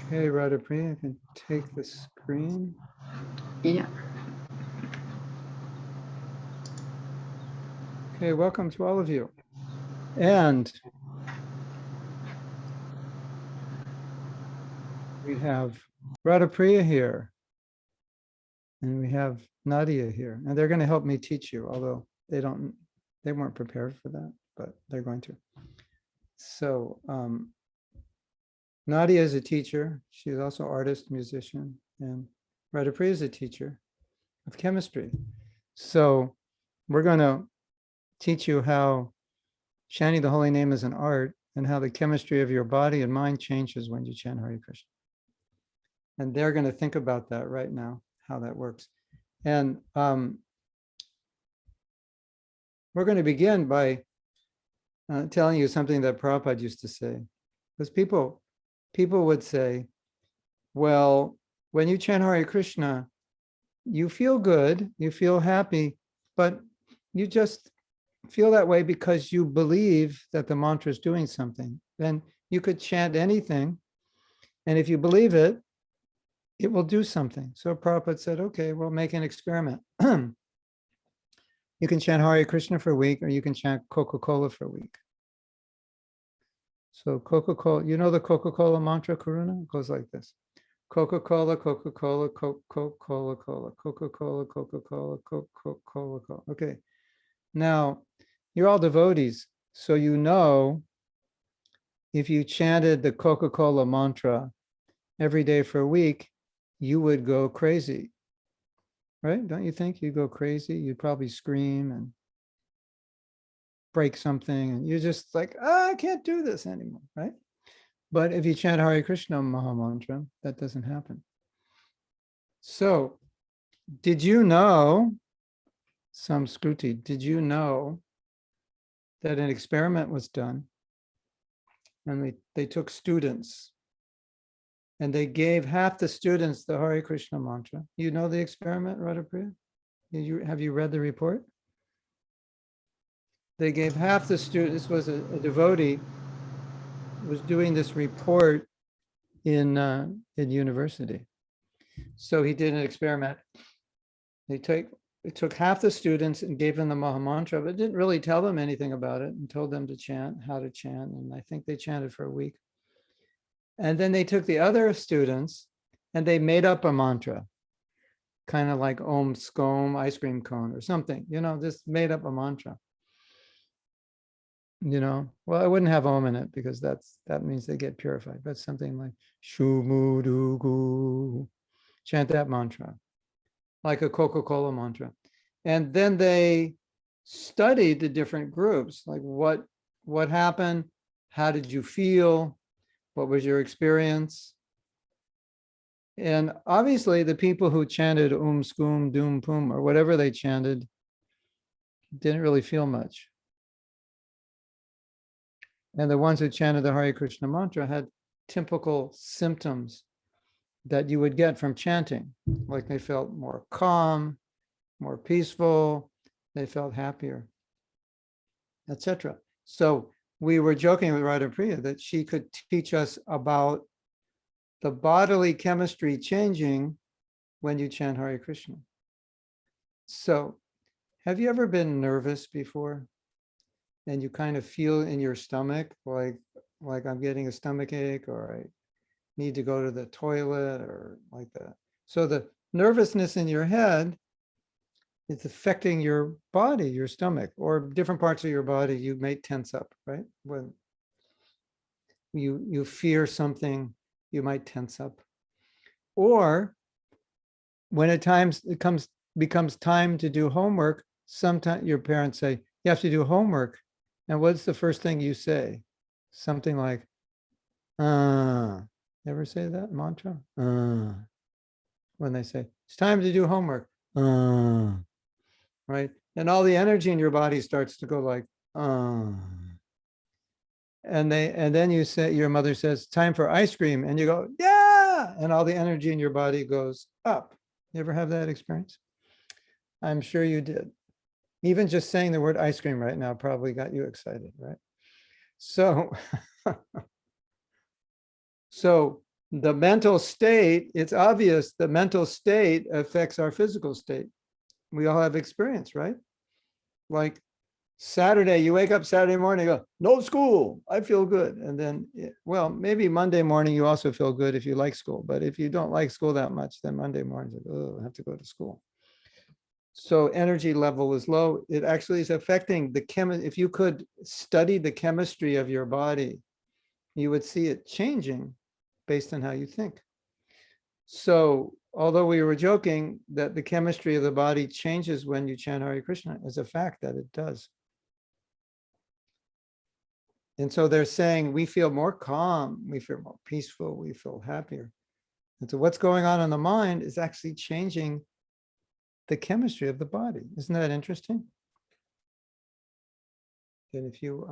Okay, Radhapriya, I can take the screen. Yeah. Okay, welcome to all of you. And we have Radhapriya here. And we have Nadia here. And they're going to help me teach you, although they weren't prepared for that, but they're going to. So Nadia is a teacher. She's also artist, musician, and Radhapriya is a teacher of chemistry. So we're going to teach you how chanting the holy name is an art and how the chemistry of your body and mind changes when you chant Hare Krishna. And they're going to think about that right now, how that works. And we're going to begin by telling you something that Prabhupada used to say. Because people would say, well, when you chant Hare Krishna, you feel good, you feel happy, but you just feel that way because you believe that the mantra is doing something. Then you could chant anything, and if you believe it, it will do something. So Prabhupada said, okay, we'll make an experiment. You can chant Hare Krishna for a week, or you can chant Coca-Cola for a week. So Coca-Cola, you know the Coca-Cola mantra, Karuna? It goes like this. Coca-Cola, Coca-Cola, Coca-Cola, Cola, Coca-Cola, Coca-Cola, Coca-Cola, Cola. Okay. Now, you're all devotees, so you know if you chanted the Coca-Cola mantra every day for a week, you would go crazy, right? Don't you think you'd go crazy? You'd probably scream and break something, and you're just like, oh, I can't do this anymore, right? But if you chant Hare Krishna maha-mantra, that doesn't happen. So, did you know, Samskruti, did you know that an experiment was done? And they took students and they gave half the students the Hare Krishna mantra. You know the experiment, Radhapriya? Have you read the report? They gave half the students, this was a devotee, was doing this report in university. So he did an experiment. They took half the students and gave them the maha-mantra, but didn't really tell them anything about it and told them to chant, how to chant. And I think they chanted for a week. And then they took the other students and they made up a mantra, kind of like Om Skom, ice cream cone or something, just made up a mantra. Well, I wouldn't have Om in it because that means they get purified, but something like Shumudugu, chant that mantra, like a Coca-Cola mantra. And then they studied the different groups, like what happened, how did you feel, what was your experience? And obviously the people who chanted Skum, Doom, Pum, or whatever they chanted didn't really feel much. And the ones who chanted the Hare Krishna mantra had typical symptoms that you would get from chanting, like they felt more calm, more peaceful, they felt happier, etc. So we were joking with Radhapriya that she could teach us about the bodily chemistry changing when you chant Hare Krishna. So have you ever been nervous before? And you kind of feel in your stomach, like I'm getting a stomach ache, or I need to go to the toilet, or like that. So the nervousness in your head is affecting your body, your stomach, or different parts of your body. You may tense up, right? When you fear something, you might tense up. Or when at times becomes time to do homework, sometimes your parents say, you have to do homework. And what's the first thing you say? Something like, ever say that mantra? When they say, it's time to do homework. Right? And all the energy in your body starts to go like, and then you say, your mother says, time for ice cream. And you go, yeah. And all the energy in your body goes up. You ever have that experience? I'm sure you did. Even just saying the word ice cream right now probably got you excited, right? So, so The mental state, it's obvious the mental state affects our physical state. We all have experience, right? Like Saturday, you wake up Saturday morning, you go, no school, I feel good. And then, well, maybe Monday morning, you also feel good if you like school. But if you don't like school that much, then Monday morning, like, oh, I have to go to school. So energy level is low. It actually is affecting the if you could study the chemistry of your body, you would see it changing based on how you think. So although we were joking that the chemistry of the body changes when you chant Hare Krishna, it's a fact that it does. And so they're saying we feel more calm, we feel more peaceful, we feel happier. And so what's going on in the mind is actually changing the chemistry of the body. Isn't that interesting? And if you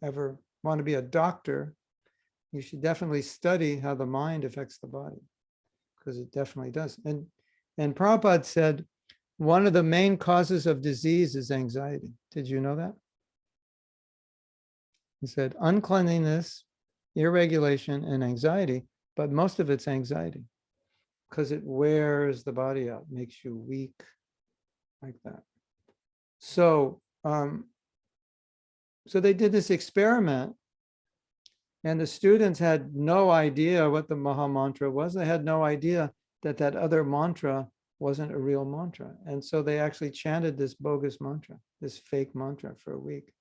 ever want to be a doctor, you should definitely study how the mind affects the body, because it definitely does. And Prabhupada said, one of the main causes of disease is anxiety. Did you know that? He said uncleanliness, irregulation, and anxiety, but most of it's anxiety because it wears the body out, makes you weak, like that. So, so they did this experiment, and the students had no idea what the maha-mantra was. They had no idea that that other mantra wasn't a real mantra. And so they actually chanted this bogus mantra, this fake mantra, for a week.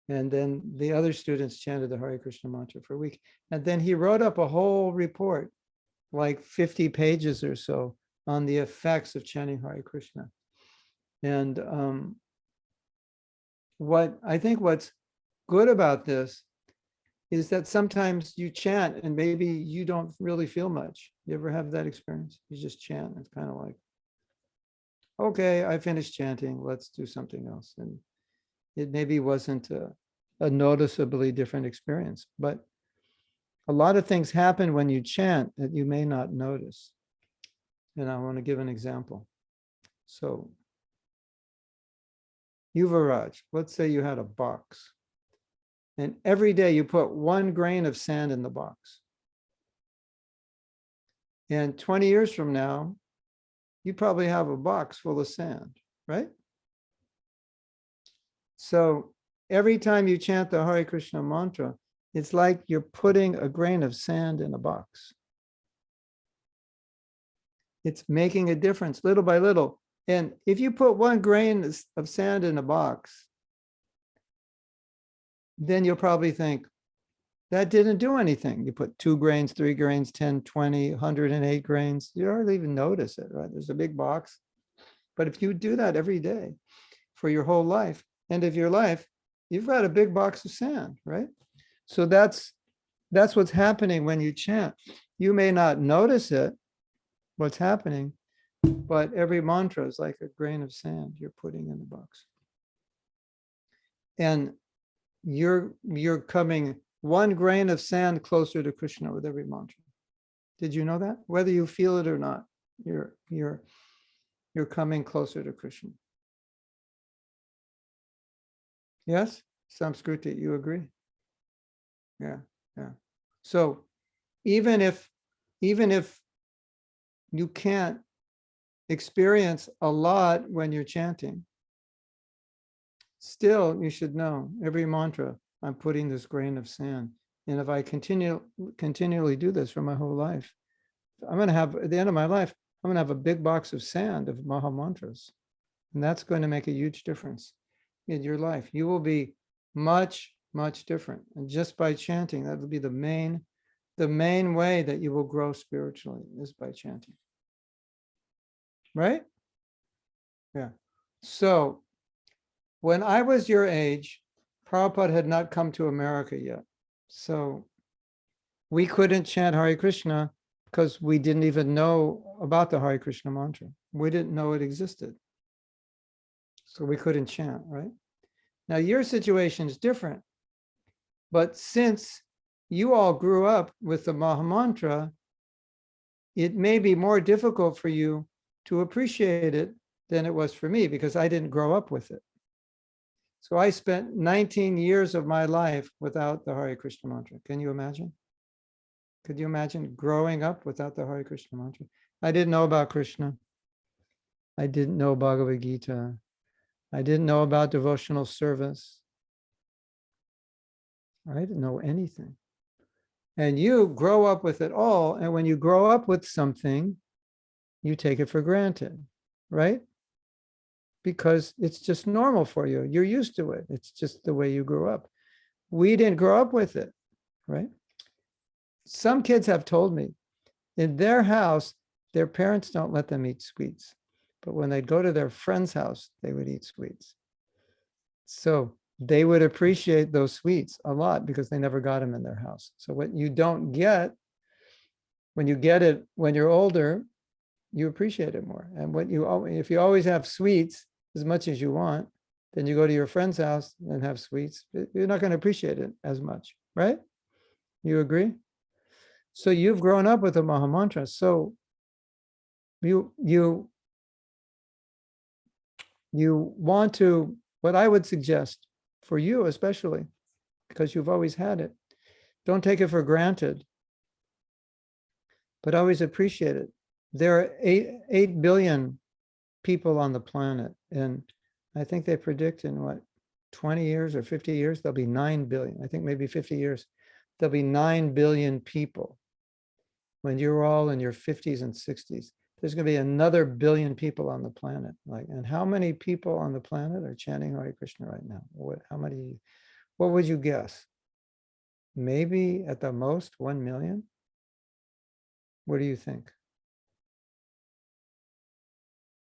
And then the other students chanted the Hare Krishna mantra for a week. And then he wrote up a whole report, like 50 pages or so, on the effects of chanting Hare Krishna. And what I think what's good about this is that sometimes you chant and maybe you don't really feel much. You ever have that experience? You just chant. It's kind of like, okay, I finished chanting. Let's do something else. And it maybe wasn't a noticeably different experience, but a lot of things happen when you chant that you may not notice. And I want to give an example. So, Yuvaraj, let's say you had a box, and every day you put 1 grain of sand in the box. And 20 years from now, you probably have a box full of sand, right? So every time you chant the Hare Krishna mantra, it's like you're putting a grain of sand in a box. It's making a difference little by little. And if you put 1 grain of sand in a box, then you'll probably think, that didn't do anything. You put 2 grains, 3 grains, 10, 20, 108 grains. You hardly even notice it, right? There's a big box. But if you do that every day for your whole life, end of your life, you've got a big box of sand, right? So that's what's happening when you chant. You may not notice it, what's happening, but every mantra is like a grain of sand you're putting in the box. And you're coming 1 grain of sand closer to Krishna with every mantra. Did you know that? Whether you feel it or not, you're coming closer to Krishna. Yes? Samskruti, you agree? Yeah. So even if you can't experience a lot when you're chanting, still you should know every mantra, I'm putting this grain of sand. And if I continually do this for my whole life, I'm going to have, at the end of my life, I'm going to have a big box of sand of maha-mantras. And that's going to make a huge difference in your life. You will be much, much different. And just by chanting, that will be the main way that you will grow spiritually, is by chanting. Right? Yeah. So when I was your age, Prabhupada had not come to America yet. So we couldn't chant Hare Krishna because we didn't even know about the Hare Krishna mantra. We didn't know it existed. So we couldn't chant, right? Now your situation is different. But since you all grew up with the maha-mantra, it may be more difficult for you to appreciate it than it was for me, because I didn't grow up with it. So I spent 19 years of my life without the Hare Krishna mantra. Can you imagine? Could you imagine growing up without the Hare Krishna mantra? I didn't know about Krishna. I didn't know Bhagavad Gita. I didn't know about devotional service. I didn't know anything. And you grow up with it all. And when you grow up with something, you take it for granted, right? Because it's just normal for you. You're used to it. It's just the way you grew up. We didn't grow up with it, right? Some kids have told me in their house, their parents don't let them eat sweets. But when they'd go to their friend's house, they would eat sweets. So they would appreciate those sweets a lot because they never got them in their house. So what you don't get, when you get it when you're older, you appreciate it more. And if you always have sweets as much as you want, then you go to your friend's house and have sweets, you're not going to appreciate it as much, right? You agree? So you've grown up with the maha-mantra. So you want to, what I would suggest for you especially, because you've always had it, don't take it for granted, but always appreciate it. There are 8 billion people on the planet, and I think they predict in what, 20 years or 50 years, there'll be 9 billion. I think maybe 50 years, there'll be 9 billion people. When you're all in your 50s and 60s, there's going to be another billion people on the planet. And how many people on the planet are chanting Hare Krishna right now? What would you guess? Maybe at the most 1 million? What do you think?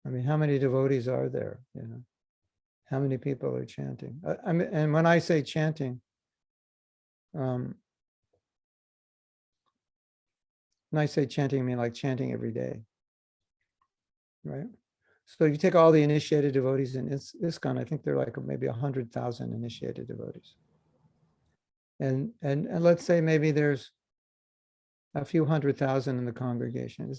I mean, how many devotees are there? How many people are chanting? And when I say chanting, when I say chanting, I mean like chanting every day, right? So if you take all the initiated devotees in ISKCON, I think they're like maybe 100,000 initiated devotees. And let's say maybe there's a few 100,000 in the congregation.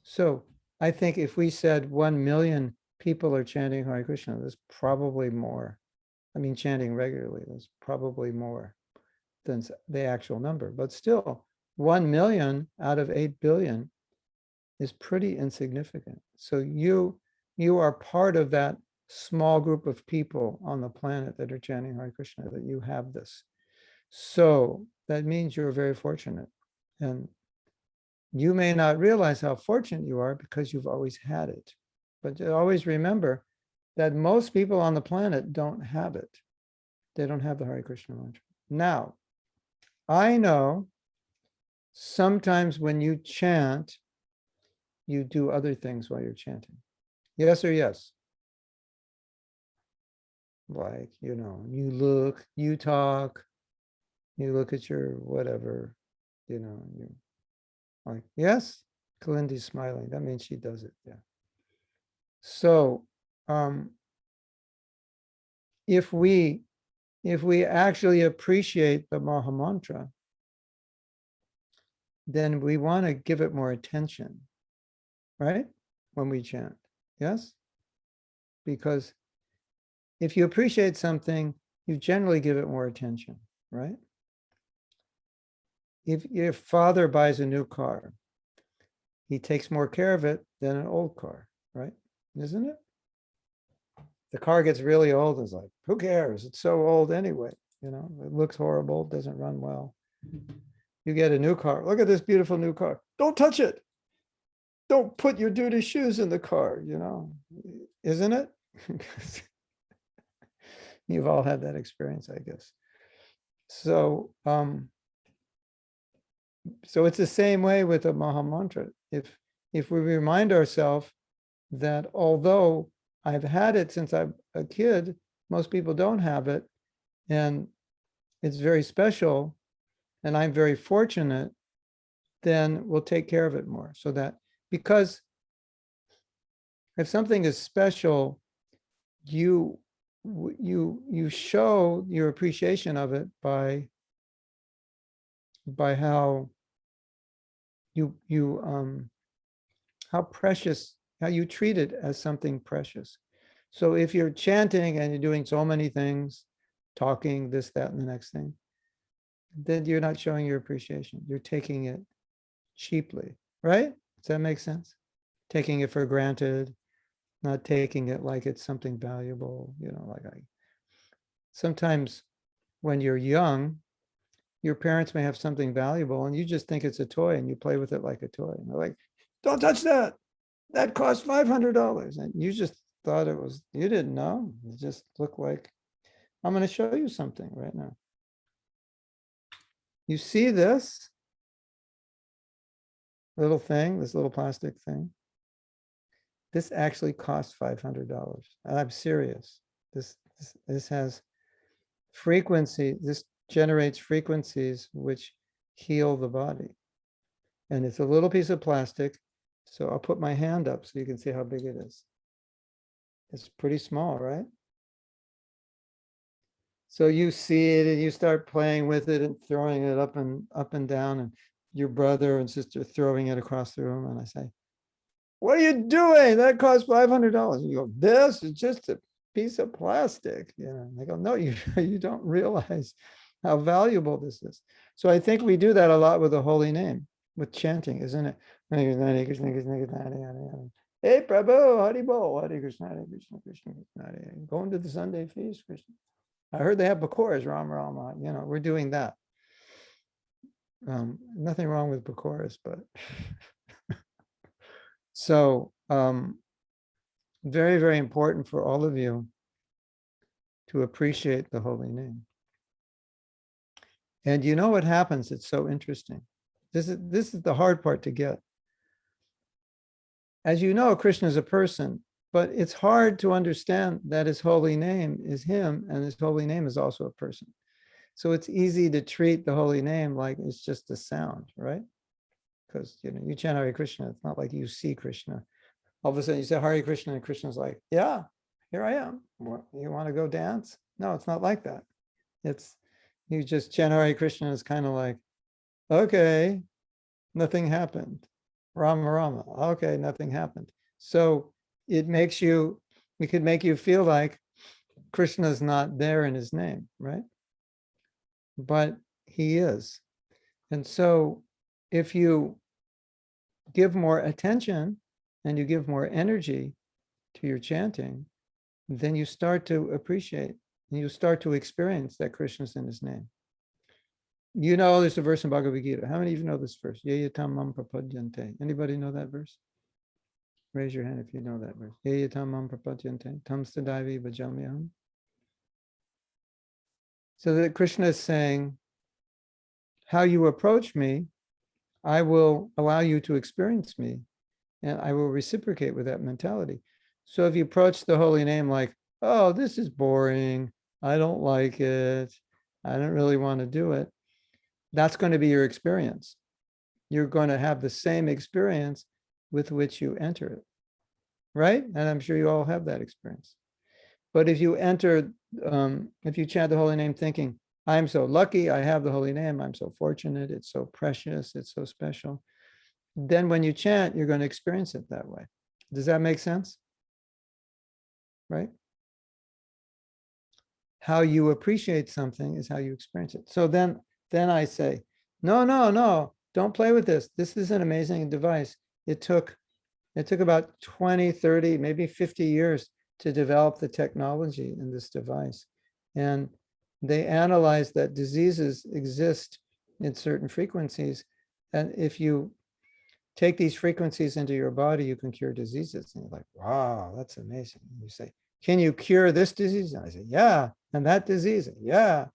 So I think if we said 1 million people are chanting Hare Krishna, there's probably more. I mean, chanting regularly, there's probably more than the actual number. But still, 1 million out of 8 billion is pretty insignificant. So you are part of that small group of people on the planet that are chanting Hare Krishna, that you have this. So that means you're very fortunate. And you may not realize how fortunate you are because you've always had it. But always remember that most people on the planet don't have it. They don't have the Hare Krishna mantra. Now, I know sometimes when you chant, you do other things while you're chanting. Yes or yes? Like, you look, you talk, you look at your whatever, you like, yes? Kalindi's smiling. That means she does it. Yeah. So if we actually appreciate the maha-mantra, then we want to give it more attention, right? When we chant. Yes? Because if you appreciate something, you generally give it more attention, right? If your father buys a new car, he takes more care of it than an old car, right? Isn't it? The car gets really old, it's like, who cares? It's so old anyway. It looks horrible, doesn't run well. You get a new car. Look at this beautiful new car. Don't touch it. Don't put your dirty shoes in the car, isn't it? You've all had that experience, I guess. So, so it's the same way with the maha-mantra. If we remind ourselves that although I've had it since I'm a kid, most people don't have it, and it's very special, and I'm very fortunate, then we'll take care of it more. So that, because if something is special, you show your appreciation of it by how how precious, how you treat it as something precious. So if you're chanting and you're doing so many things, talking, this, that, and the next thing, then you're not showing your appreciation. You're taking it cheaply, right? Does that make sense? Taking it for granted, not taking it like it's something valuable, sometimes when you're young, your parents may have something valuable and you just think it's a toy and you play with it like a toy. And they're like, don't touch that. That cost $500. And you just thought it was, you didn't know. It just looked like, I'm going to show you something right now. You see this little thing, this little plastic thing? This actually costs $500. I'm serious. This has frequency. This generates frequencies which heal the body. And it's a little piece of plastic. So I'll put my hand up so you can see how big it is. It's pretty small, right? So you see it and you start playing with it and throwing it up and down, and your brother and sister throwing it across the room. And I say, what are you doing? That costs $500. And you go, this is just a piece of plastic. And I go, no, you don't realize how valuable this is. So I think we do that a lot with the holy name, with chanting, isn't it? Hey, Prabhu, Hari Bol, Hare Krishna, Hare Krishna, Krishna Krishna, Hare. Going to the Sunday feast, Krishna. I heard they have pakoras, Ram Rama. We're doing that. Nothing wrong with pakoras, but so very, very important for all of you to appreciate the holy name. And you know what happens? It's so interesting. This is the hard part to get. As you know, Krishna is a person, but it's hard to understand that his holy name is him and his holy name is also a person. So it's easy to treat the holy name like it's just a sound, right? Because you chant Hare Krishna, it's not like you see Krishna. All of a sudden you say Hare Krishna and Krishna's like, yeah, here I am. You want to go dance? No, it's not like that. It's, you just chant Hare Krishna, it's kind of like, okay, nothing happened. Rama Rama, okay, nothing happened. So it could make you feel like Krishna's not there in his name, right? But he is. And so if you give more attention and you give more energy to your chanting, then you start to appreciate and you start to experience that Krishna's in his name. There's a verse in Bhagavad Gita. How many of you know this verse? Yayatam mam prapadyante. Anybody know that verse? Raise your hand if you know that verse. Yayatam mam prapadyante. Tam stadaivi bhajamyaham. So that Krishna is saying, how you approach me, I will allow you to experience me, and I will reciprocate with that mentality. So if you approach the holy name like, oh, this is boring, I don't like it, I don't really want to do it, that's going to be your experience. You're going to have the same experience with which you enter it, right? And I'm sure you all have that experience. But if you if you chant the holy name thinking, I'm so lucky, I have the holy name, I'm so fortunate, it's so precious, it's so special, then when you chant, you're going to experience it that way. Does that make sense? Right? How you appreciate something is how you experience it. So then I say, no, don't play with this. This is an amazing device. It took about 20, 30, maybe 50 years to develop the technology in this device. And they analyzed that diseases exist in certain frequencies. And if you take these frequencies into your body, you can cure diseases. And you're like, wow, that's amazing. And you say, can you cure this disease? And I say, yeah. And that disease, yeah.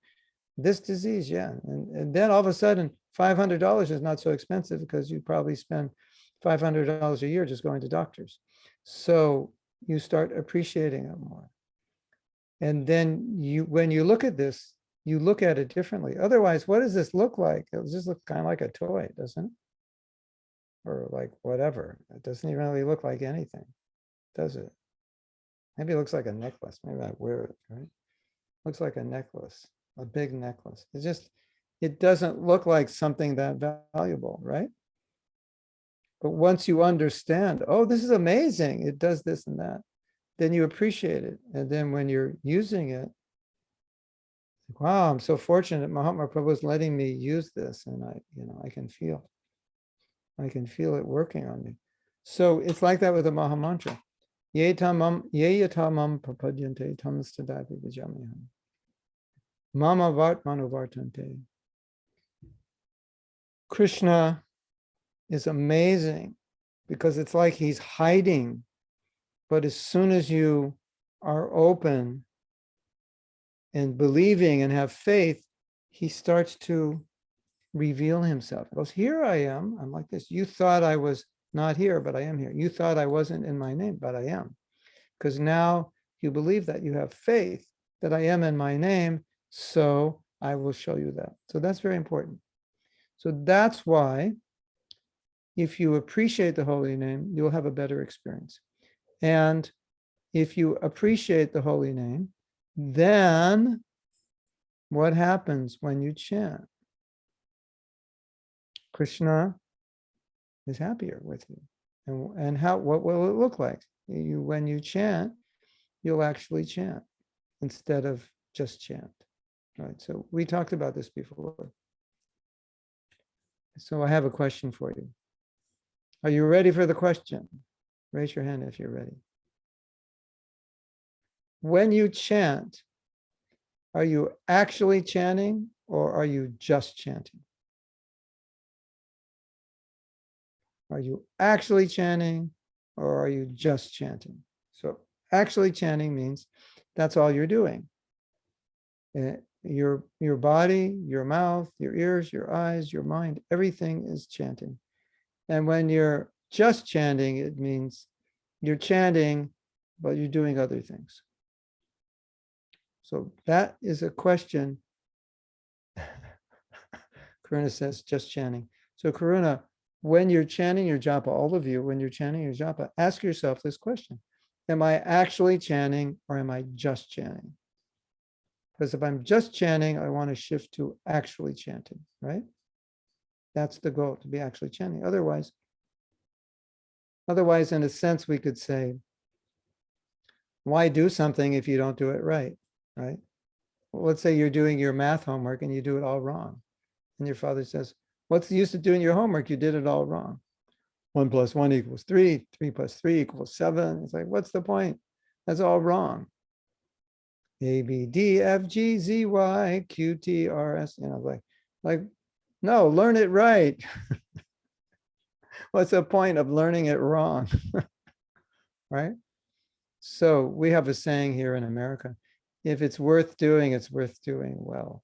This disease, yeah. And then all of a sudden, $500 is not so expensive because you probably spend $500 a year just going to doctors. So you start appreciating it more. And then when you look at this, you look at it differently. Otherwise, what does this look like? It just looks kind of like a toy, doesn't it? Or like whatever. It doesn't even really look like anything, does it? Maybe it looks like a necklace. Maybe I wear it, right? Looks like a necklace, a big necklace. It doesn't look like something that valuable, right? But once you understand, oh, this is amazing, it does this and that, then you appreciate it. And then when you're using it, wow, I'm so fortunate Mahatma Prabhu is letting me use this, and I can feel. I can feel it working on me. So it's like that with the maha-mantra. Ye yatamam prapadyante tamastadapi vijamiham. Mama vartmanu vartante. Krishna is amazing because it's like he's hiding. But as soon as you are open and believing and have faith, he starts to reveal himself. He goes, here I am. I'm like this. You thought I was not here, but I am here. You thought I wasn't in my name, but I am. Because now you believe that you have faith that I am in my name, so I will show you that. So that's very important. So that's why if you appreciate the holy name, you'll have a better experience. And if you appreciate the holy name, then what happens when you chant? Krishna is happier with you. And what will it look like? When you chant, you'll actually chant instead of just chant. Right. So we talked about this before. So I have a question for you. Are you ready for the question? Raise your hand if you're ready. When you chant, are you actually chanting or are you just chanting? Are you actually chanting or are you just chanting? So actually chanting means that's all you're doing. Your body, your mouth, your ears, your eyes, your mind, everything is chanting. And when you're just chanting, it means you're chanting, but you're doing other things. So that is a question. Karuna says, just chanting. So Karuna, when you're chanting your japa, all of you, when you're chanting your japa, ask yourself this question. Am I actually chanting or am I just chanting? Because if I'm just chanting, I want to shift to actually chanting, right? That's the goal, to be actually chanting. Otherwise, in a sense, we could say, why do something if you don't do it right, right? Well, let's say you're doing your math homework and you do it all wrong. And your father says, what's the use of doing your homework? You did it all wrong. 1 + 1 = 3, 3 + 3 = 7. It's like, what's the point? That's all wrong. A, B, D, F, G, Z, Y, Q, T, R, S, like, no, learn it right. What's the point of learning it wrong? Right? So we have a saying here in America, if it's worth doing, it's worth doing well.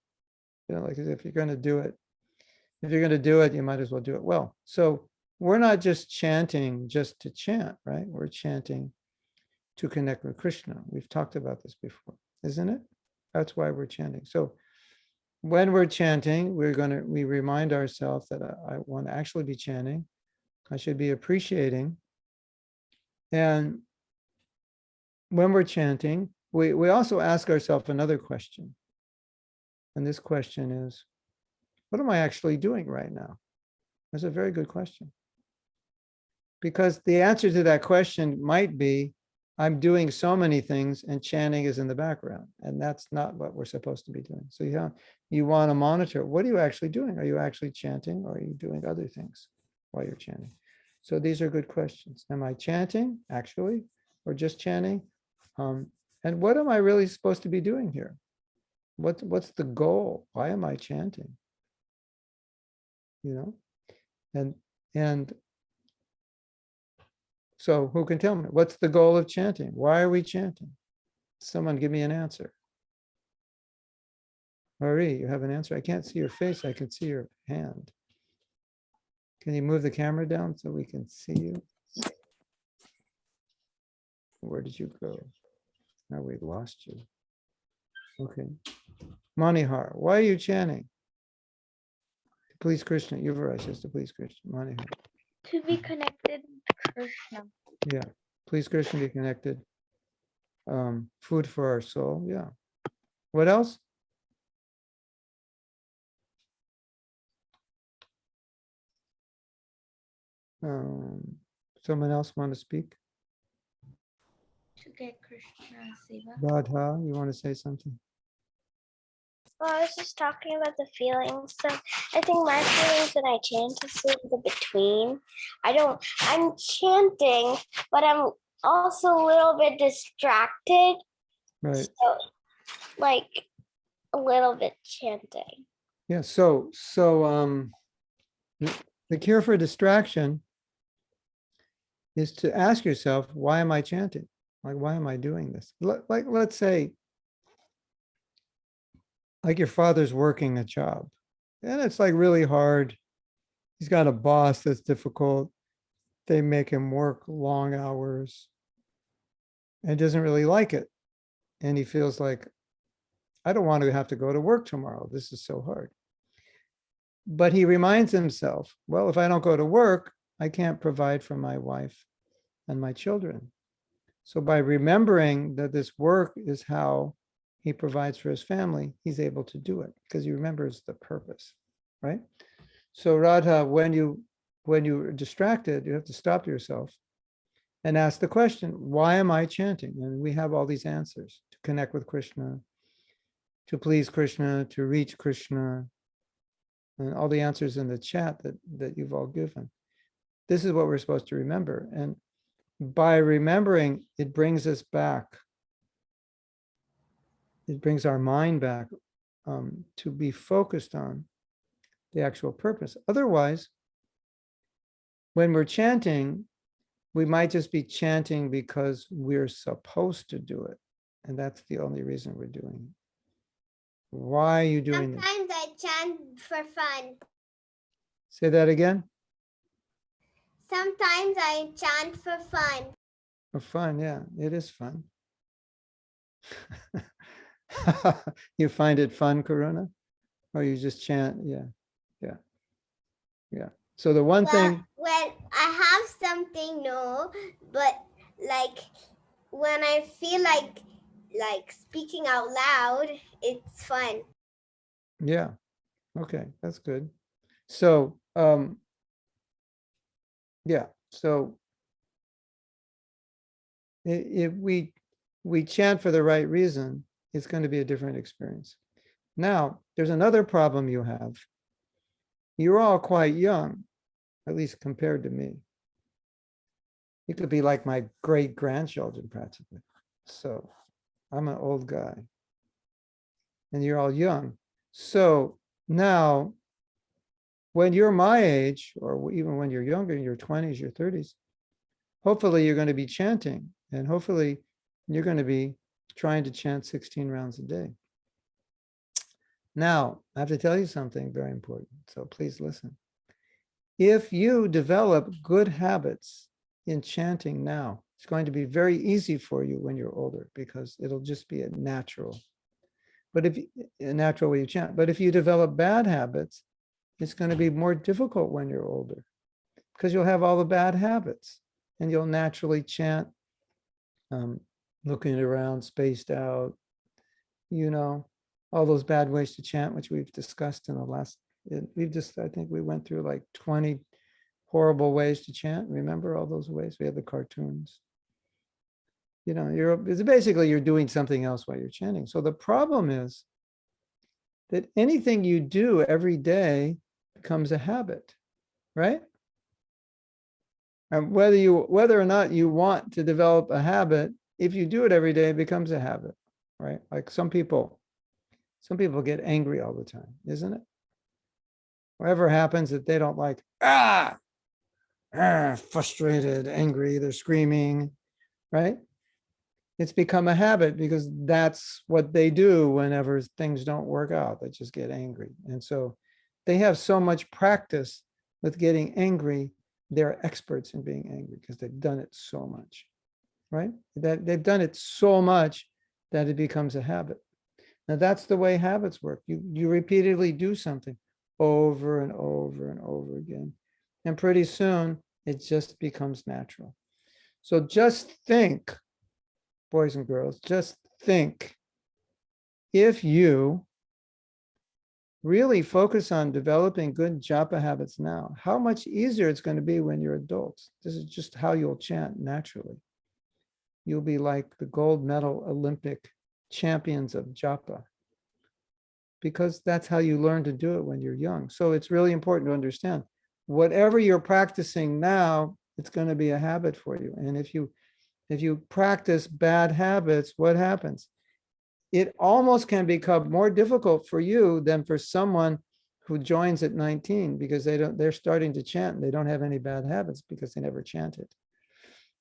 Like if you're going to do it, you might as well do it well. So we're not just chanting just to chant, right? We're chanting to connect with Krishna. We've talked about this before, isn't it? That's why we're chanting. So when we're chanting, we remind ourselves that I want to actually be chanting. I should be appreciating. And when we're chanting, we also ask ourselves another question. And this question is, what am I actually doing right now? That's a very good question. Because the answer to that question might be, I'm doing so many things and chanting is in the background. And that's not what we're supposed to be doing. So you want to monitor, what are you actually doing? Are you actually chanting or are you doing other things while you're chanting? So these are good questions. Am I chanting actually or just chanting? And what am I really supposed to be doing here? What's the goal? Why am I chanting? And so who can tell me? What's the goal of chanting? Why are we chanting? Someone give me an answer. Marie, you have an answer? I can't see your face. I can see your hand. Can you move the camera down so we can see you? Where did you go? Now we've lost you. Okay. Manihar, why are you chanting? To please Krishna. Yuvaraj says to please Krishna. Manihar. To be connected with Krishna. Yeah. Please Krishna, be connected. Food for our soul. Yeah. What else? Someone else want to speak? To get Krishna Seva. Radha, you want to say something? Well, I was just talking about the feelings. So I think my feelings when I chant is in the between. I'm chanting, but I'm also a little bit distracted. Right. So, like, a little bit chanting. Yeah. The cure for distraction is to ask yourself, why am I chanting? Like, why am I doing this? Like, let's say, like your father's working a job and it's like really hard. He's got a boss that's difficult. They make him work long hours and doesn't really like it. And he feels like, I don't want to have to go to work tomorrow. This is so hard. But he reminds himself, well, if I don't go to work, I can't provide for my wife and my children. So by remembering that this work is how he provides for his family, he's able to do it because he remembers the purpose, right? So Radha, when you're distracted, you have to stop yourself and ask the question, why am I chanting? And we have all these answers: to connect with Krishna, to please Krishna, to reach Krishna, and all the answers in the chat that you've all given. This is what we're supposed to remember. And by remembering, it brings us back. It brings our mind back to be focused on the actual purpose. Otherwise, when we're chanting, we might just be chanting because we're supposed to do it. And that's the only reason we're doing it. Why are you doing this? Sometimes I chant for fun. Say that again. Sometimes I chant for fun. For fun, yeah, it is fun. You find it fun, Karuna? Or you just chant? Yeah. So the one thing. When I have something, no, but like when I feel like speaking out loud, it's fun. Yeah. Okay, that's good. So yeah. So if we chant for the right reason, it's going to be a different experience. Now, there's another problem you have. You're all quite young, at least compared to me. You could be like my great grandchildren practically. So I'm an old guy and you're all young. So now, when you're my age, or even when you're younger, in your 20s, your 30s, hopefully you're going to be chanting, and hopefully you're going to be trying to chant 16 rounds a day. Now, I have to tell you something very important, so please listen. If you develop good habits in chanting now, it's going to be very easy for you when you're older because it'll just be a natural. But if a natural way you chant, but if you develop bad habits, it's going to be more difficult when you're older because you'll have all the bad habits and you'll naturally chant, looking around, spaced out, all those bad ways to chant, which we've discussed in the last, I think we went through like 20 horrible ways to chant. Remember all those ways? We have the cartoons. You're doing something else while you're chanting. So the problem is that anything you do every day becomes a habit, right? And whether or not you want to develop a habit, if you do it every day, it becomes a habit, right? Like some people get angry all the time, isn't it? Whatever happens that they don't like, frustrated, angry, they're screaming, right? It's become a habit because that's what they do whenever things don't work out. They just get angry. And so they have so much practice with getting angry. They're experts in being angry because they've done it so much, right? That they've done it so much that it becomes a habit. Now that's the way habits work. You repeatedly do something over and over and over again. And pretty soon it just becomes natural. So just think, boys and girls, just think, if you really focus on developing good japa habits now, how much easier it's going to be when you're adults. This is just how you'll chant naturally. You'll be like the gold medal Olympic champions of japa because that's how you learn to do it when you're young. So it's really important to understand whatever you're practicing now, it's going to be a habit for you. And if you practice bad habits, what happens? It almost can become more difficult for you than for someone who joins at 19, because they're starting to chant and they don't have any bad habits because they never chanted.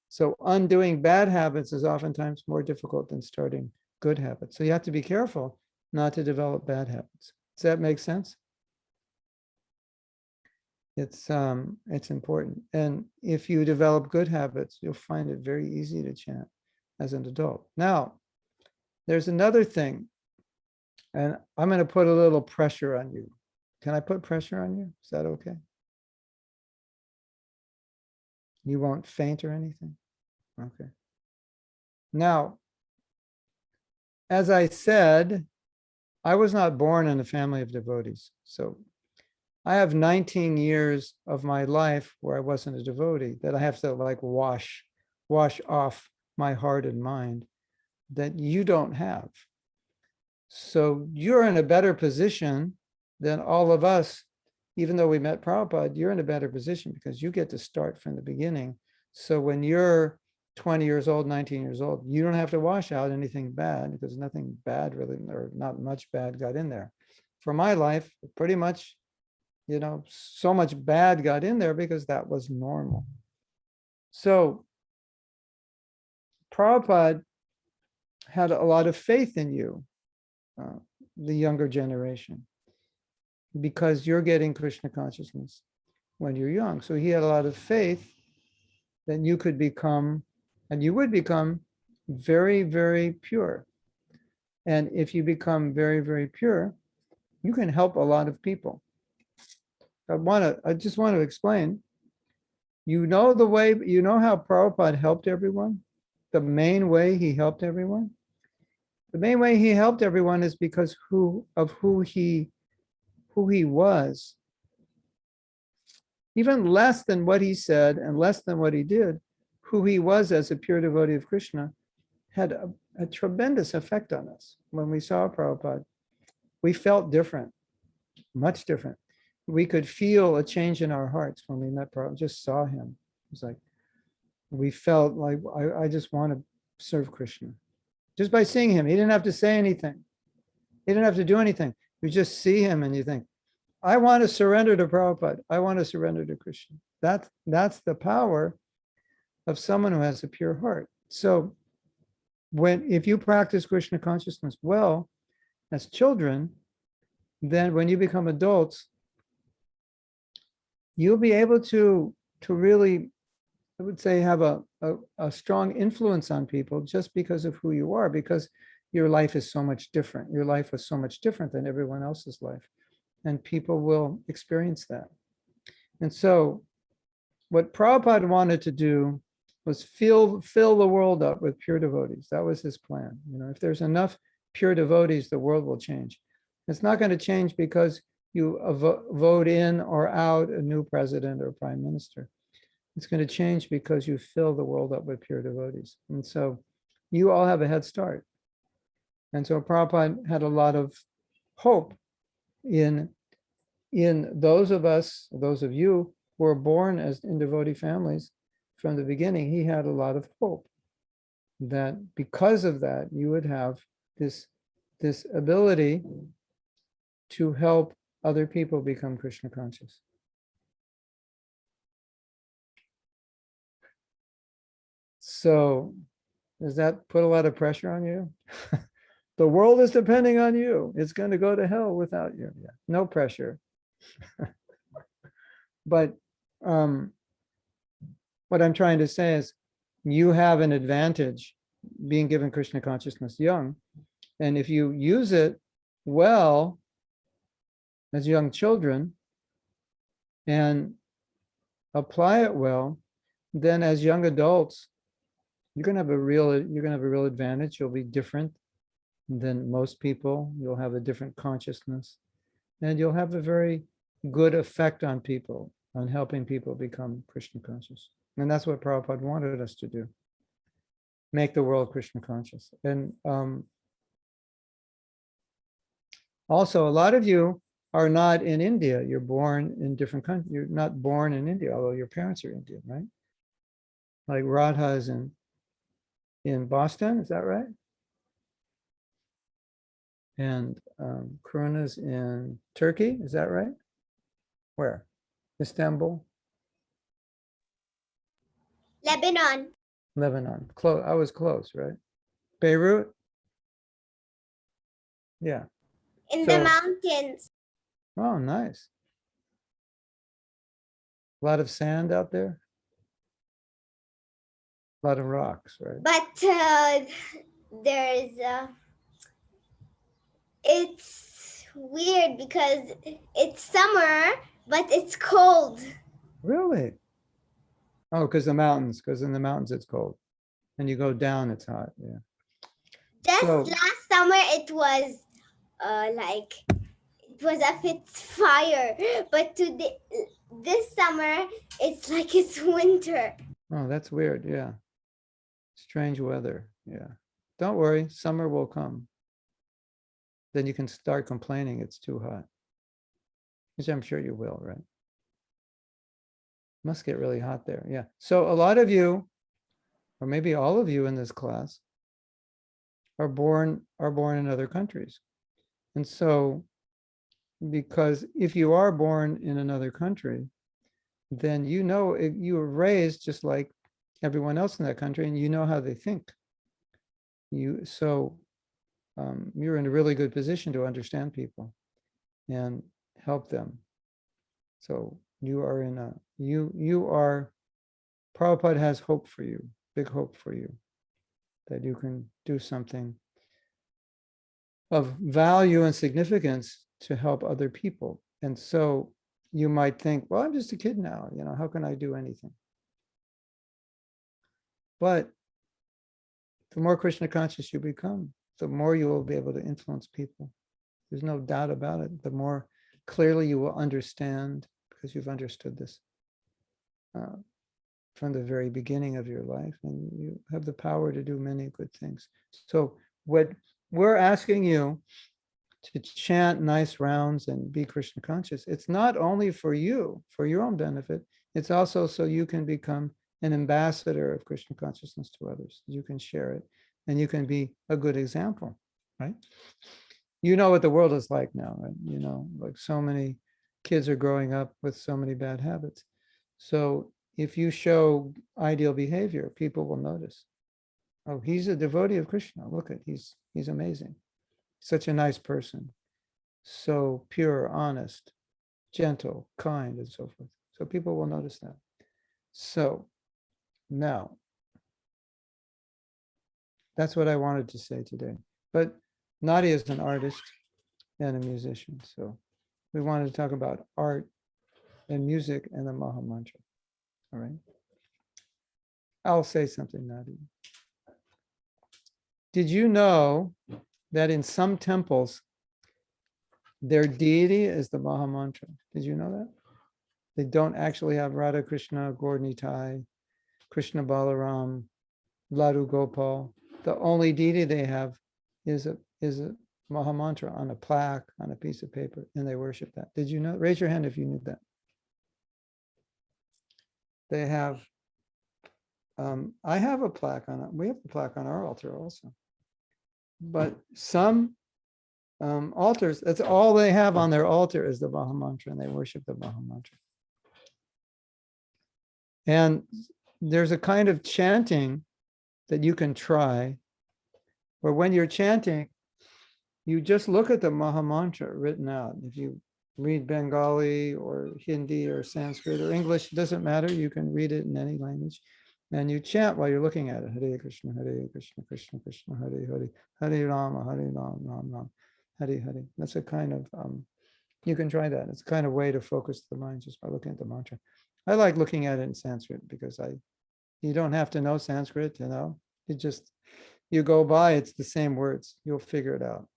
So undoing bad habits is oftentimes more difficult than starting good habits. So you have to be careful not to develop bad habits. Does that make sense? It's important. And if you develop good habits, you'll find it very easy to chant as an adult. Now, there's another thing, and I'm going to put a little pressure on you. Can I put pressure on you? Is that okay? You won't faint or anything? Okay. Now, as I said, I was not born in a family of devotees. So I have 19 years of my life where I wasn't a devotee, that I have to like wash off my heart and mind, that you don't have. So you're in a better position than all of us. Even though we met Prabhupada, you're in a better position because you get to start from the beginning. So when you're 20 years old, 19 years old, you don't have to wash out anything bad, because nothing bad really, or not much bad got in there. For my life, pretty much, so much bad got in there because that was normal. So Prabhupada had a lot of faith in you, the younger generation, because you're getting Krishna consciousness when you're young. So he had a lot of faith that you could become, and you would become very, very pure. And if you become very, very pure, you can help a lot of people. I just want to explain, the way, how Prabhupada helped everyone? The main way he helped everyone? The main way he helped everyone is because of who he was. Even less than what he said and less than what he did, who he was as a pure devotee of Krishna had a tremendous effect on us. When we saw Prabhupada, we felt different, much different. We could feel a change in our hearts when we met Prabhupada, just saw him. It was like, we felt like, I just want to serve Krishna. Just by seeing him, he didn't have to say anything. He didn't have to do anything. You just see him and you think, I want to surrender to Prabhupada. I want to surrender to Krishna. That's the power of someone who has a pure heart. So if you practice Krishna consciousness well as children, then when you become adults, you'll be able to really, I would say, have a strong influence on people just because of who you are, because your life is so much different. Your life was so much different than everyone else's life. And people will experience that. And so what Prabhupada wanted to do was fill the world up with pure devotees. That was his plan. If there's enough pure devotees, the world will change. It's not going to change because you vote in or out a new president or prime minister. It's going to change because you fill the world up with pure devotees. And so you all have a head start. And so Prabhupada had a lot of hope in those of us, those of you who were born in devotee families from the beginning. He had a lot of hope that because of that, you would have this ability to help other people become Krishna conscious. So does that put a lot of pressure on you? The world is depending on you. It's going to go to hell without you. Yeah, no pressure. But what I'm trying to say is you have an advantage being given Krishna consciousness young. And if you use it well as young children and apply it well, then as young adults, you're going to have a real advantage. You'll be different than most people. You'll have a different consciousness, and you'll have a very good effect on people, on helping people become Krishna conscious. And that's what Prabhupada wanted us to do, make the world Krishna conscious. And Also, a lot of you are not in India. You're born in different countries. You're not born in India, although your parents are Indian, right? Like Radha is in Boston, is that right? And Karuna's in Turkey, is that right? Where? Istanbul, Lebanon. Lebanon. Close. I was close, right? Beirut. Yeah. In So- the mountains. Oh, nice. A lot of sand out there. A lot of rocks, right? But there's it's weird because it's summer, but it's cold. Really? Oh, because the mountains. Because in the mountains it's cold, and you go down, it's hot. Yeah. Just So- last summer it was like it was a it's fire, but today this summer it's like it's winter. Oh, that's weird. Yeah. Strange weather. Yeah. Don't worry, summer will come. Then you can start complaining it's too hot, which I'm sure you will, right? Must get really hot there. Yeah. So a lot of you, or maybe all of you in this class, are born in other countries. And so, because if you are born in another country, then you know you were raised just like everyone else in that country, and you know how they think. You're in a really good position to understand people and help them. So Prabhupada has hope for you, big hope for you, that you can do something of value and significance to help other people. And so you might think, well, I'm just a kid now, how can I do anything? But the more Krishna conscious you become, the more you will be able to influence people. There's no doubt about it. The more clearly you will understand, because you've understood this from the very beginning of your life, and you have the power to do many good things. So what we're asking you to chant nice rounds and be Krishna conscious, it's not only for you, for your own benefit, it's also so you can become an ambassador of Krishna consciousness to others. You can share it, and you can be a good example, right? You know what the world is like now, right? Like so many kids are growing up with so many bad habits. So if you show ideal behavior, people will notice. Oh, he's a devotee of Krishna. Look at, he's amazing. Such a nice person. So pure, honest, gentle, kind, and so forth. So people will notice that. So now, that's what I wanted to say today. But Nadia is an artist and a musician. So we wanted to talk about art and music and the maha-mantra. All right. I'll say something, Nadia. Did you know that in some temples, their deity is the maha-mantra? Did you know that? They don't actually have Radha Krishna, Gaur Nitai, Krishna Balaram, Ladu Gopal. The only deity they have is a maha-mantra on a plaque, on a piece of paper, and they worship that. Did you know? Raise your hand if you knew that. They have, I have a plaque on it. We have a plaque on our altar also. But some altars, that's all they have on their altar is the maha-mantra, and they worship the maha-mantra. And there's a kind of chanting that you can try, where when you're chanting, you just look at the maha-mantra written out. If you read Bengali or Hindi or Sanskrit or English, it doesn't matter. You can read it in any language. And you chant while you're looking at it. Hare Krishna, Krishna Krishna, Hare Hare, Hare Rama, Ram Ram, Hare Hare. That's a kind of, you can try that. It's a kind of way to focus the mind just by looking at the mantra. I like looking at it in Sanskrit because you don't have to know Sanskrit, you go by, it's the same words. You'll figure it out.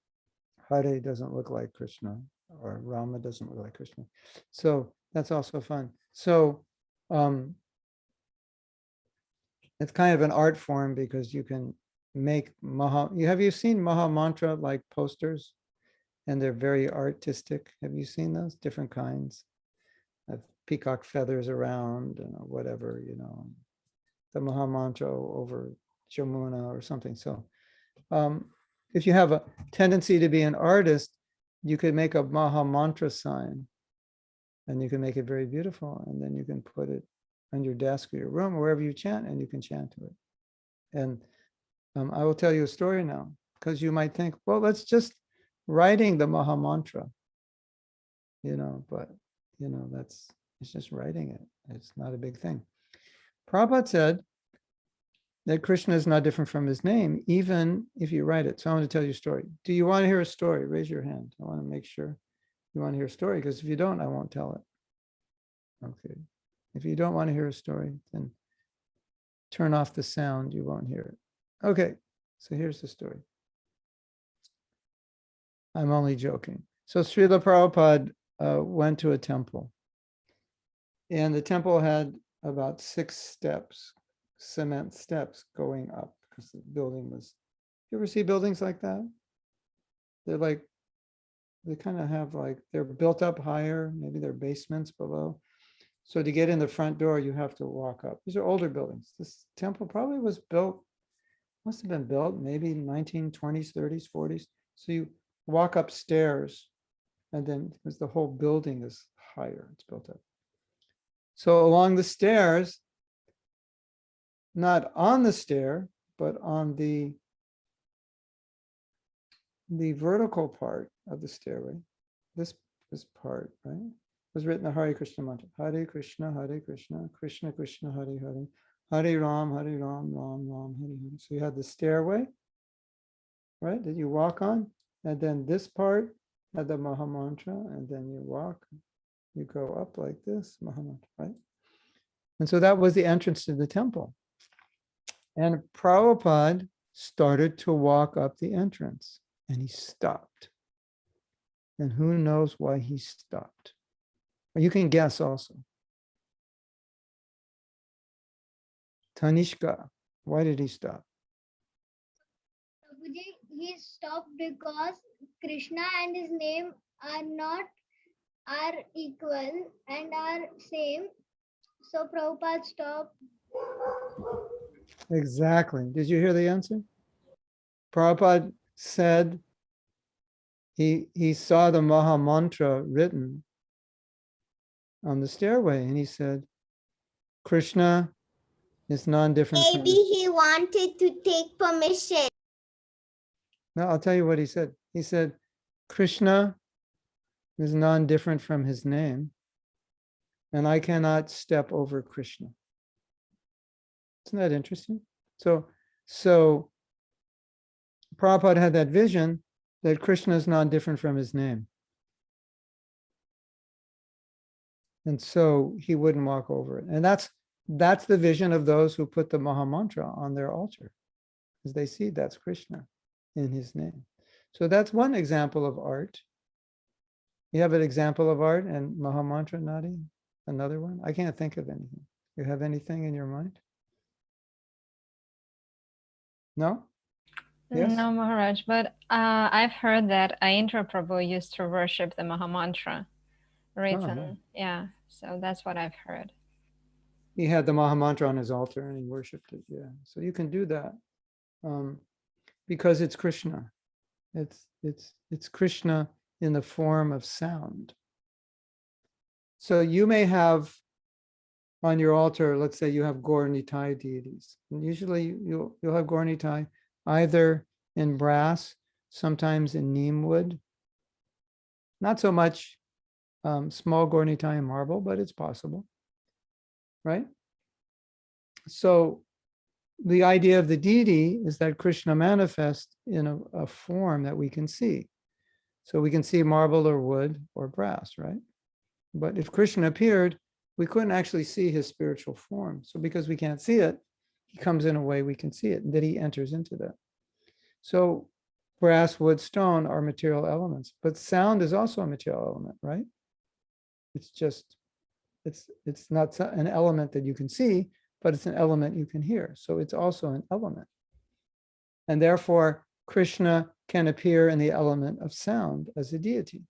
Hare doesn't look like Krishna, or Rama doesn't look like Krishna. So that's also fun. So it's kind of an art form because you can make have you seen maha-mantra like posters? and they're very artistic. Have you seen those? Different kinds of peacock feathers around and whatever, the maha-mantra over Jamuna or something. So if you have a tendency to be an artist, you could make a maha-mantra sign and you can make it very beautiful. And then you can put it on your desk or your room or wherever you chant, and you can chant to it. And I will tell you a story now, because you might think, well, that's just writing the maha-mantra, but it's just writing it. It's not a big thing. Prabhupada said that Krishna is not different from his name, even if you write it. So I want to tell you a story. Do you want to hear a story? Raise your hand. I want to make sure you want to hear a story, because if you don't, I won't tell it. Okay. If you don't want to hear a story, then turn off the sound. You won't hear it. Okay. So here's the story. I'm only joking. So Srila Prabhupada went to a temple, and the temple had about 6 steps, cement steps going up, because the building was, you ever see buildings like that? They're like, they kind of have like, they're built up higher, maybe they're basements below. So to get in the front door, you have to walk up. These are older buildings. This temple probably was built, must have been built maybe 1920s, 30s, 40s. So you walk upstairs, and then because the whole building is higher, it's built up. So along the stairs, not on the stair, but on the vertical part of the stairway, this part, right, was written the Hare Krishna mantra. Hare Krishna, Krishna Krishna, Hare Hare, Hare Ram, Ram Ram, Hare Hare. So you had the stairway, right, that you walk on, and then this part had the maha-mantra, and then you walk, you go up like this, maha-mantra, right? And so that was the entrance to the temple. And Prabhupada started to walk up the entrance, and he stopped. And who knows why he stopped? Or you can guess also. Tanishka, why did he stop? He stopped because Krishna and his name are equal and are same. So Prabhupada stopped. Exactly. Did you hear the answer? Prabhupada said he saw the maha-mantra written on the stairway, and he said, Krishna is non-different from... Maybe he wanted to take permission. No, I'll tell you what he said. He said, Krishna is non-different from his name, and I cannot step over Krishna. Isn't that interesting? So Prabhupada had that vision that Krishna is non-different from his name. And so he wouldn't walk over it. And that's the vision of those who put the maha-mantra on their altar, because they see that's Krishna in his name. So that's one example of art. You have an example of art and maha-mantra, Nadi? Another one? I can't think of anything. You have anything in your mind? No? Yes? No, Maharaj, but I've heard that Aindra Prabhu used to worship the Maha-mantra written. Uh-huh. Yeah, so that's what I've heard. He had the maha-mantra on his altar and he worshipped it. Yeah, so you can do that because it's Krishna. It's Krishna in the form of sound. So you may have on your altar, let's say you have Gaur Nitai deities. And usually you'll have Gaur Nitai either in brass, sometimes in neem wood. Not so much small Gaur Nitai in marble, but it's possible, right? So the idea of the deity is that Krishna manifests in a form that we can see. So we can see marble or wood or brass, right? But if Krishna appeared, we couldn't actually see his spiritual form. So because we can't see it, he comes in a way we can see it, and that he enters into that. So brass, wood, stone are material elements, but sound is also a material element, right? It's just, it's not an element that you can see, but it's an element you can hear. So it's also an element. And therefore, Krishna can appear in the element of sound as a deity,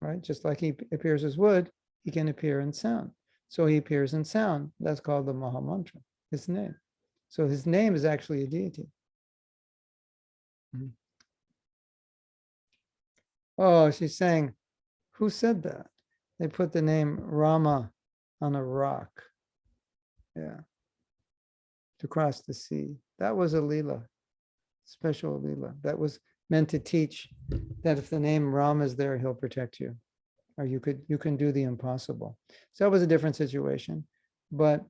right? Just like he appears as wood, he can appear in sound. So he appears in sound. That's called the maha-mantra, his name. So his name is actually a deity. Oh, she's saying, who said that? They put the name Rama on a rock. Yeah. To cross the sea. That was a Leela, special Leela. That was meant to teach that if the name Ram is there, he'll protect you. Or you can do the impossible. So that was a different situation. But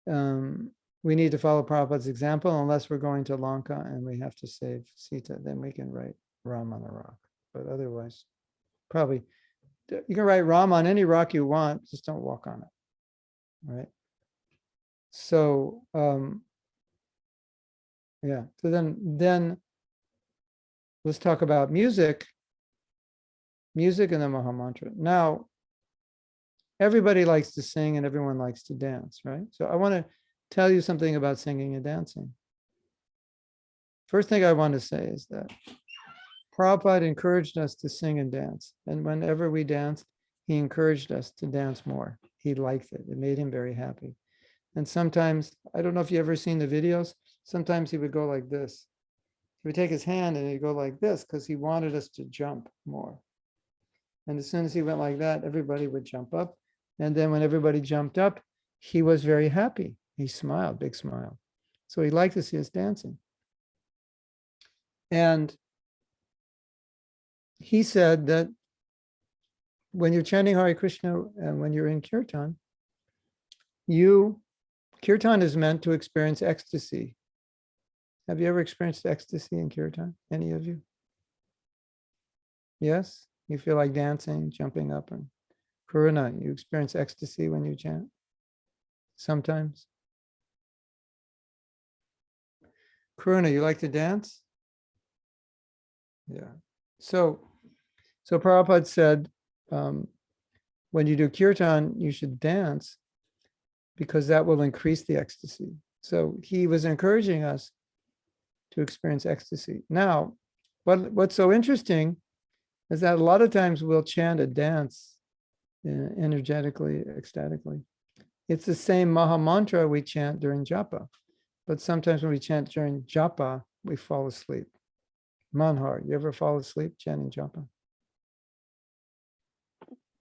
we need to follow Prabhupada's example. Unless we're going to Lanka and we have to save Sita, then we can write Ram on a rock. But otherwise, probably, you can write Ram on any rock you want, just don't walk on it, right? So, yeah, so then let's talk about music and the maha-mantra. Now, everybody likes to sing and everyone likes to dance, right? So I want to tell you something about singing and dancing. First thing I want to say is that Prabhupada encouraged us to sing and dance. And whenever we danced, he encouraged us to dance more. He liked it. It made him very happy. And sometimes, I don't know if you've ever seen the videos, sometimes he would go like this. He would take his hand and he'd go like this because he wanted us to jump more. And as soon as he went like that, everybody would jump up. And then when everybody jumped up, he was very happy. He smiled, big smile. So he liked to see us dancing. And he said that when you're chanting Hare Krishna and when you're in kirtan, kirtan is meant to experience ecstasy. Have you ever experienced ecstasy in kirtan? Any of you? Yes? You feel like dancing, jumping up, and Karuna, you experience ecstasy when you chant? Sometimes? Karuna, you like to dance? Yeah. So Prabhupada said, when you do kirtan, you should dance because that will increase the ecstasy. So he was encouraging us to experience ecstasy. Now, what's so interesting is that a lot of times we'll chant a dance energetically, ecstatically. It's the same maha-mantra we chant during Japa, but sometimes when we chant during Japa, we fall asleep. Manhar, you ever fall asleep chanting Japa?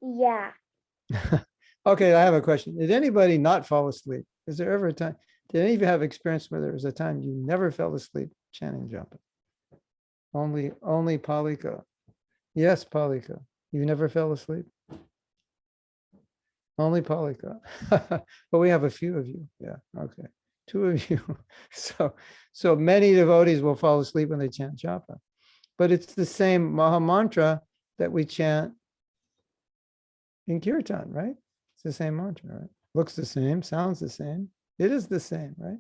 Yeah. Okay, I have a question. Did anybody not fall asleep? Is there ever a time, did any of you have experience where there was a time you never fell asleep chanting Japa? Only Palika. Yes, Palika. You never fell asleep? Only Palika. But we have a few of you. Yeah, okay. 2 of you. So many devotees will fall asleep when they chant Japa. But it's the same maha-mantra that we chant in kirtan, right? It's the same mantra, right? Looks the same, sounds the same. It is the same, right?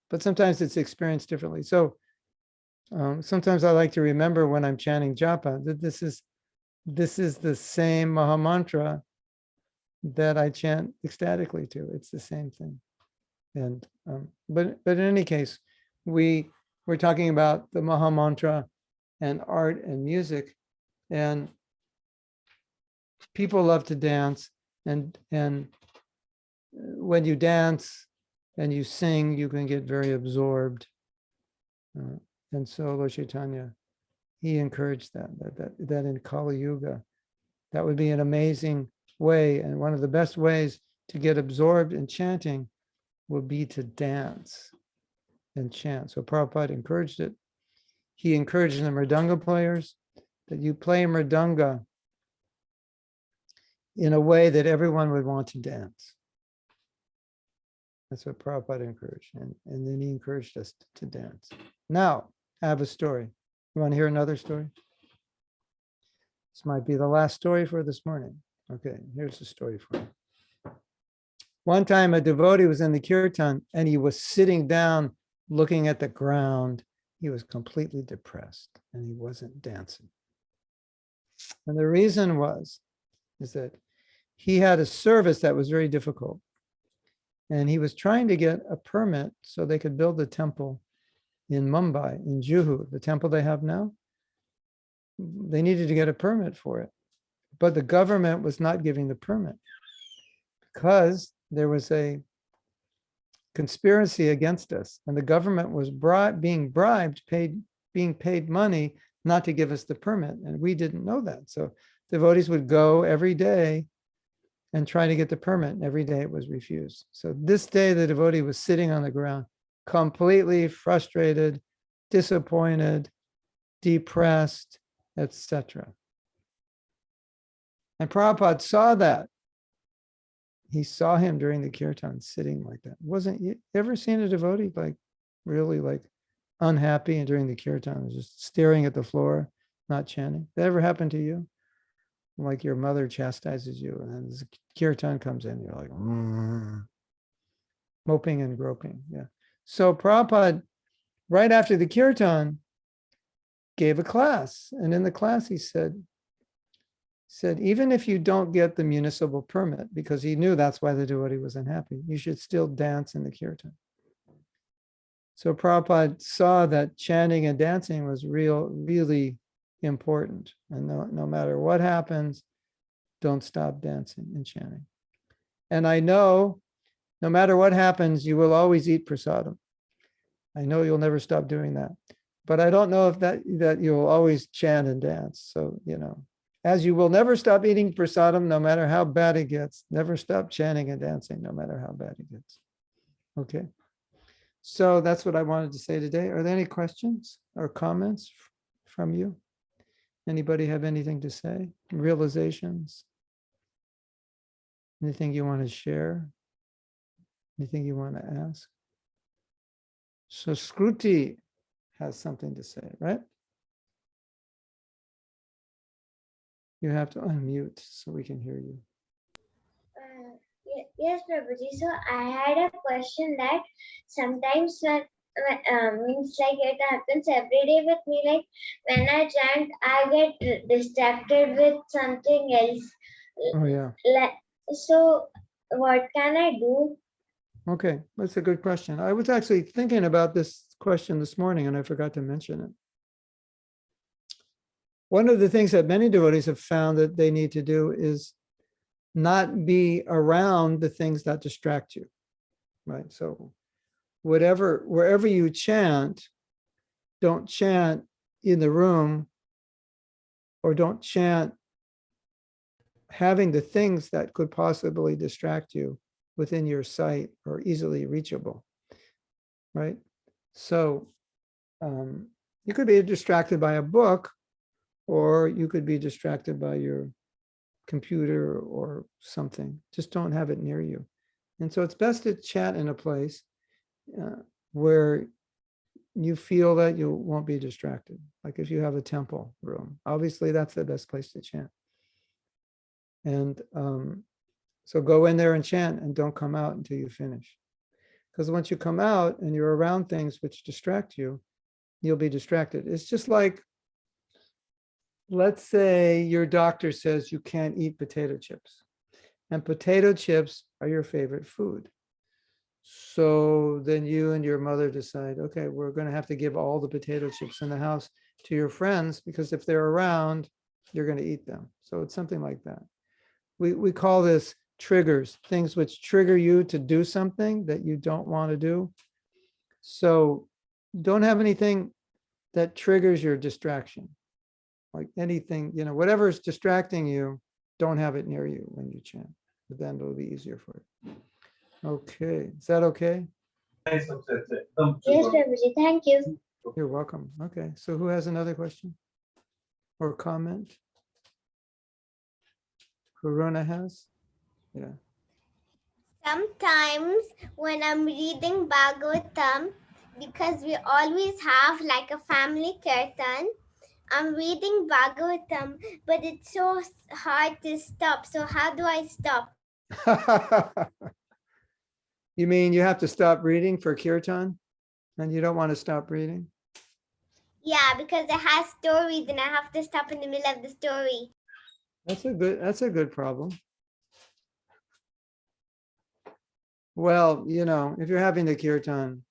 But sometimes it's experienced differently. So sometimes I like to remember when I'm chanting Japa that this is the same maha-mantra that I chant ecstatically to. It's the same thing. And but in any case, we're talking about the maha-mantra and art and music, and people love to dance, and when you dance and you sing, you can get very absorbed. And so Lord Chaitanya, he encouraged that in Kali Yuga, that would be an amazing way, and one of the best ways to get absorbed in chanting would be to dance and chant. So Prabhupada encouraged it. He encouraged the mridanga players that you play mridanga in a way that everyone would want to dance. That's what Prabhupada encouraged. And then he encouraged us to dance. Now, I have a story. You want to hear another story? This might be the last story for this morning. Okay, here's the story for you. One time a devotee was in the kirtan and he was sitting down looking at the ground. He was completely depressed and he wasn't dancing. And the reason is that he had a service that was very difficult. And he was trying to get a permit so they could build a temple in Mumbai, in Juhu, the temple they have now. They needed to get a permit for it, but the government was not giving the permit because there was a conspiracy against us, and the government was being bribed, being paid money not to give us the permit, and we didn't know that. So devotees would go every day and try to get the permit, and every day it was refused. So this day the devotee was sitting on the ground, completely frustrated, disappointed, depressed, etc. And Prabhupada saw that. He saw him during the kirtan sitting like that. Wasn't you ever seen a devotee like really like unhappy and during the kirtan, just staring at the floor, not chanting? That ever happened to you? Like your mother chastises you and then the kirtan comes in, you're like moping and groping. Yeah. So Prabhupada, right after the kirtan, gave a class. And in the class he said, even if you don't get the municipal permit, because he knew that's why the devotee was unhappy, you should still dance in the kirtan. So Prabhupada saw that chanting and dancing was really important. And no matter what happens, don't stop dancing and chanting. And I know no matter what happens, you will always eat prasadam. I know you'll never stop doing that. But I don't know if that you'll always chant and dance. So, as you will never stop eating prasadam, no matter how bad it gets, never stop chanting and dancing, no matter how bad it gets. Okay. So that's what I wanted to say today. Are there any questions or comments from you? Anybody have anything to say? Realizations? Anything you want to share? Anything you want to ask? So Skruti has something to say, right? You have to unmute so we can hear you. Yes, Prabhuji. So I had a question that sometimes means like it happens every day with me. Like when I chant, I get distracted with something else. Oh, yeah. So what can I do? Okay, that's a good question. I was actually thinking about this question this morning and I forgot to mention it. One of the things that many devotees have found that they need to do is not be around the things that distract you, right? So wherever you chant, don't chant in the room or don't chant having the things that could possibly distract you within your sight or easily reachable, right? So you could be distracted by a book, or you could be distracted by your computer or something. Just don't have it near you. And so it's best to chant in a place where you feel that you won't be distracted. Like if you have a temple room, obviously that's the best place to chant. And so go in there and chant and don't come out until you finish. Because once you come out and you're around things which distract you, you'll be distracted. It's just like, let's say your doctor says you can't eat potato chips, and potato chips are your favorite food. So then you and your mother decide, okay, we're going to have to give all the potato chips in the house to your friends, because if they're around, you're going to eat them. So it's something like that. We call this triggers, things which trigger you to do something that you don't want to do. So don't have anything that triggers your distraction. Like anything, whatever is distracting you, don't have it near you when you chant. But then it'll be easier for you. Okay, is that okay? Yes, Prabhuji. Thank you. You're welcome. Okay, so who has another question or comment? Corona has? Yeah. Sometimes when I'm reading Bhagavatam, because we always have like a family kirtan, I'm reading Bhagavatam, but it's so hard to stop. So how do I stop? You mean you have to stop reading for kirtan and you don't want to stop reading? Yeah, because it has stories and I have to stop in the middle of the story. That's a good problem. Well, if you're having the kirtan,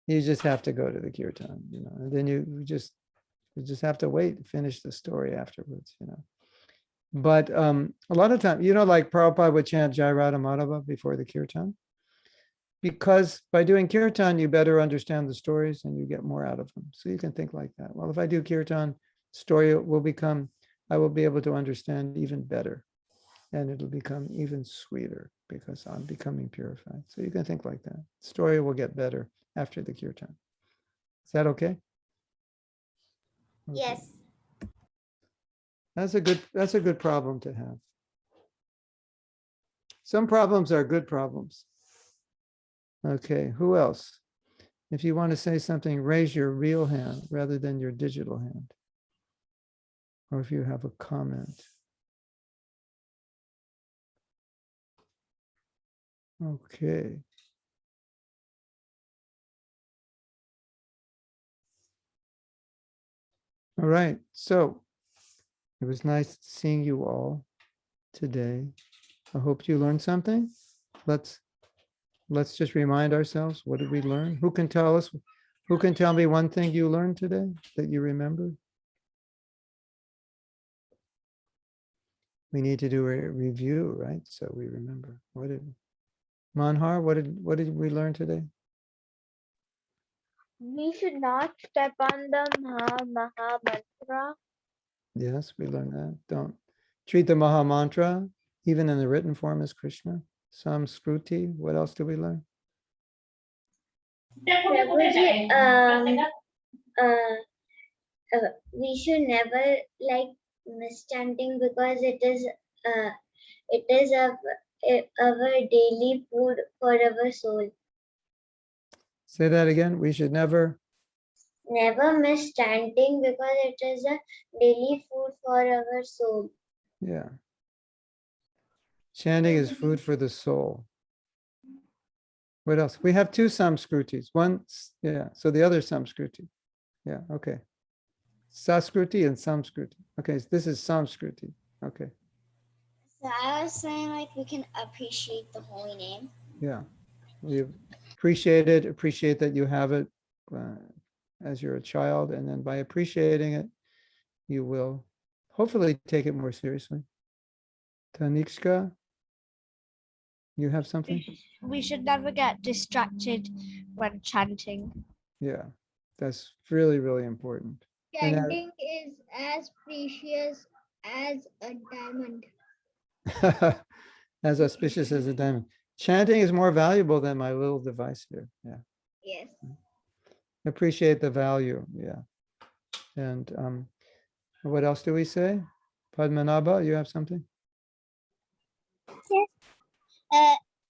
You just have to go to the kirtan, and then you just have to wait to finish the story afterwards, But a lot of time, like Prabhupada would chant Jai Radha Madhava before the kirtan, because by doing kirtan, you better understand the stories and you get more out of them. So you can think like that. Well, if I do kirtan, story I will be able to understand even better, and it'll become even sweeter because I'm becoming purified. So you can think like that. Story will get better after the kirtan. Is that okay? Okay. Yes. That's a good problem to have. Some problems are good problems. Okay, who else? If you want to say something, raise your real hand rather than your digital hand. Or if you have a comment. Okay. All right, so it was nice seeing you all today. I hope you learned something. Let's just remind ourselves, what did we learn? Who can tell us? Who can tell me one thing you learned today that you remember? We need to do a review, right? So we remember. Manhar, what did we learn today? We should not step on the maha-mantra. Yes, we learned that. Don't treat the maha-mantra, even in the written form, as Krishna. Samskruti. What else did we learn? Prabhuji, we should never like miss chanting because it is our daily food for our soul. Say that again. We should never. Never miss chanting because it is a daily food for our soul. Yeah. Chanting is food for the soul. What else? We have two samskrutis. One, yeah. So the other samskruti. Yeah. Okay. Saskruti and samskruti. Okay. So this is samskruti. Okay. So I was saying like we can appreciate the holy name. Yeah. We appreciate it. Appreciate that you have it as you're a child, and then by appreciating it, you will hopefully take it more seriously. Tanikshka, you have something? We should never get distracted when chanting. Yeah, that's really, really important. And Chanting is as precious as a diamond. as auspicious as a diamond. Chanting is more valuable than my little device here. Yeah. Yes. Appreciate the value. Yeah. And what else do we say? Padmanabha, you have something?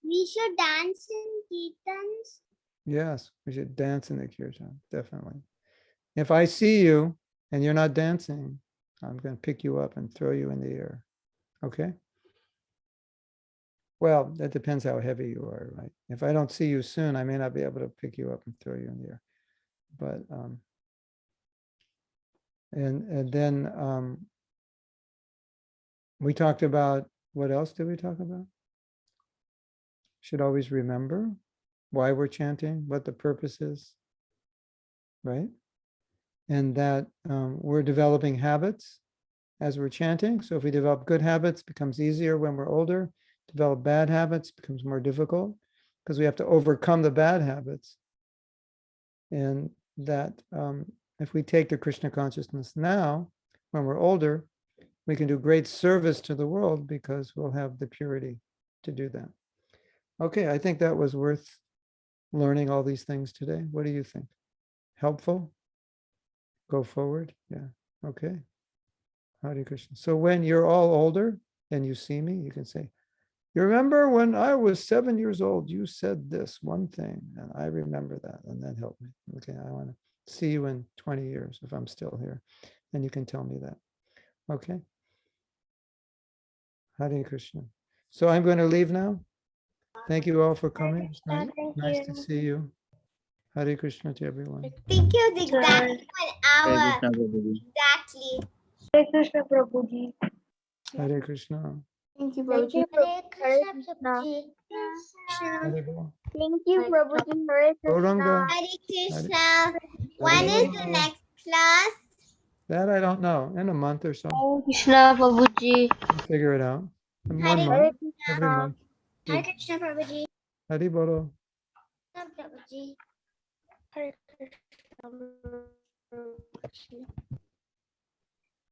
We should dance in kirtans. Yes, we should dance in the kirtan, definitely. If I see you and you're not dancing, I'm going to pick you up and throw you in the air. Okay? Well, that depends how heavy you are, right? If I don't see you soon, I may not be able to pick you up and throw you in the air. But and then we talked about, what else did we talk about? Should always remember why we're chanting, what the purpose is, right? And that we're developing habits as we're chanting. So if we develop good habits, it becomes easier when we're older. Develop bad habits, becomes more difficult because we have to overcome the bad habits. And that if we take the Krishna consciousness now, when we're older, we can do great service to the world because we'll have the purity to do that. Okay, I think that was worth learning all these things today. What do you think? Helpful? Go forward? Yeah, okay. Hare Krishna. So when you're all older and you see me, you can say, you remember when I was 7 years old, you said this one thing, and I remember that, and that helped me. Okay, I want to see you in 20 years if I'm still here, and you can tell me that. Okay. Hare Krishna. So I'm going to leave now. Thank you all for coming. Nice to see you. Hare Krishna to everyone. Thank you. Exactly 1 hour. Exactly. Hare Krishna Prabhuji. Hare Krishna. Thank you, Thank Prabhuji. you. Hare Hare Krishna Krishna. Prabhuji. Hare Krishna. Thank you, Prabhuji. Hare Gauranga, Hare Krishna. When Hare is the Krishna. next class? That I don't know. In a month or so. Krishna, Prabhuji. We'll figure it out. In Hare 1 Hare month, every month. Hare Krishna, Prabhuji. Hari Bolo. Prabhuji. Hare Krishna, Prabhuji.